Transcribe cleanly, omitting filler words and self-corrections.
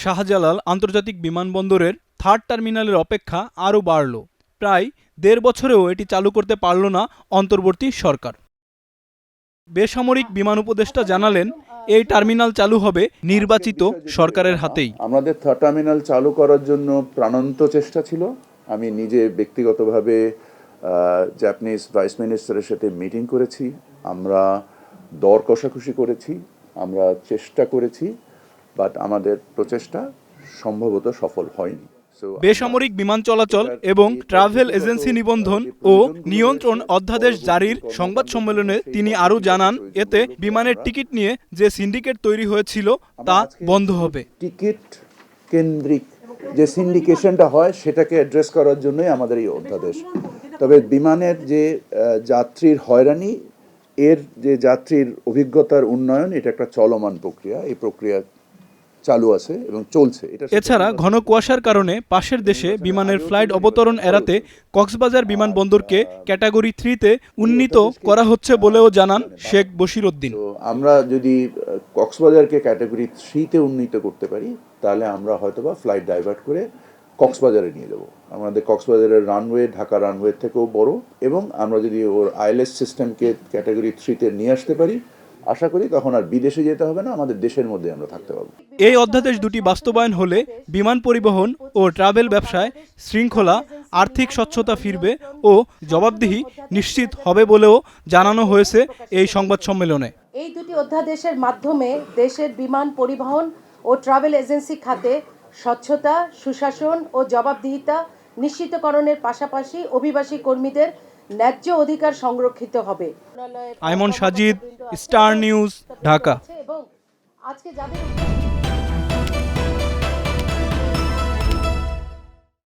শাহজালাল আন্তর্জাতিক বিমানবন্দরের থার্ড টার্মিনালের অপেক্ষা আরও বাড়ল। প্রায় ১.৫ বছরেও এটি চালু করতে পারল না অন্তর্বর্তী সরকার। বেসামরিক বিমান উপদেষ্টা জানালেন, এই টার্মিনাল চালু হবে নির্বাচিত সরকারের হাতেই। আমাদের থার্ড টার্মিনাল চালু করার জন্য প্রাণান্ত চেষ্টা ছিল। আমি নিজে ব্যক্তিগতভাবে জাপানিজ ভাইস মিনিস্টারের সাথে মিটিং করেছি, আমরা দর কষাকষি করেছি, আমরা চেষ্টা করেছি, বাট আমাদের প্রচেষ্টা সম্ভবত সফল হয়নি। বেসামরিক বিমান চলাচল এবং ট্রাভেল এজেন্সি নিবন্ধন ও নিয়ন্ত্রণ অধ্যাদেশ জারির সংবাদ সম্মেলনে তিনি আরও জানান, এতে বিমানের টিকিট নিয়ে যে সিন্ডিকেট তৈরি হয়েছিল তা বন্ধ হবে। টিকিট কেন্দ্রিক যে সিন্ডিকেশনটা হয় সেটাকে অ্যাড্রেস করার জন্যই আমাদের এই অধ্যাদেশ। তবে বিমানের যে যাত্রীর হয়রানি, এর যে যাত্রীর অভিজ্ঞতার উন্নয়ন, এটা একটা চলমান প্রক্রিয়া। এই প্রক্রিয়া চালু আছে এবং চলছে। এছাড়া ঘন কুয়াশার কারণে পাশের দেশে বিমানের ফ্লাইট অবতরণ এড়াতে কক্সবাজার বিমানবন্দরকে ক্যাটাগরি 3-তে উন্নীত করা হচ্ছে বলেও জানান শেখ বশিরউদ্দিন। আমরা যদি কক্সবাজারকে ক্যাটাগরি 3-তে উন্নীত করতে পারি, তাহলে আমরা হয়তোবা ফ্লাইট ডাইভার্ট করে কক্সবাজারে নিয়ে যাব। আমাদের কক্সবাজারের রানওয়ে ঢাকা রানওয়ে থেকেও বড়, এবং আমরা যদি ওর আইএলএস সিস্টেমকে ক্যাটাগরি 3-তে নিয়ে আসতে পারি, আশা করি তখন আর বিদেশে যেতে হবে না, আমাদের দেশের মধ্যে আমরা থাকতে পারবো। এই অধ্যাদেশ দুটি বাস্তবায়ন হলে বিমান পরিবহন ও ট্রাভেল ব্যবসায় শৃঙ্খলা, আর্থিক স্বচ্ছতা ফিরবে ও জবাবদিহি নিশ্চিত হবে বলেও জানানো হয়েছে এই সংবাদ সম্মেলনে। এই দুটি অধ্যাদেশের মাধ্যমে দেশের বিমান পরিবহন ও ট্রাভেল এজেন্সি খাতে স্বচ্ছতা, সুশাসন ও জবাবদিহিতা নিশ্চিতকরণের পাশাপাশি অভিবাসী কর্মীদের ন্যায্য অধিকার সংরক্ষিত হবে। আইমন সাজিদ, স্টার নিউজ, ঢাকা। এবং আজকে যাদের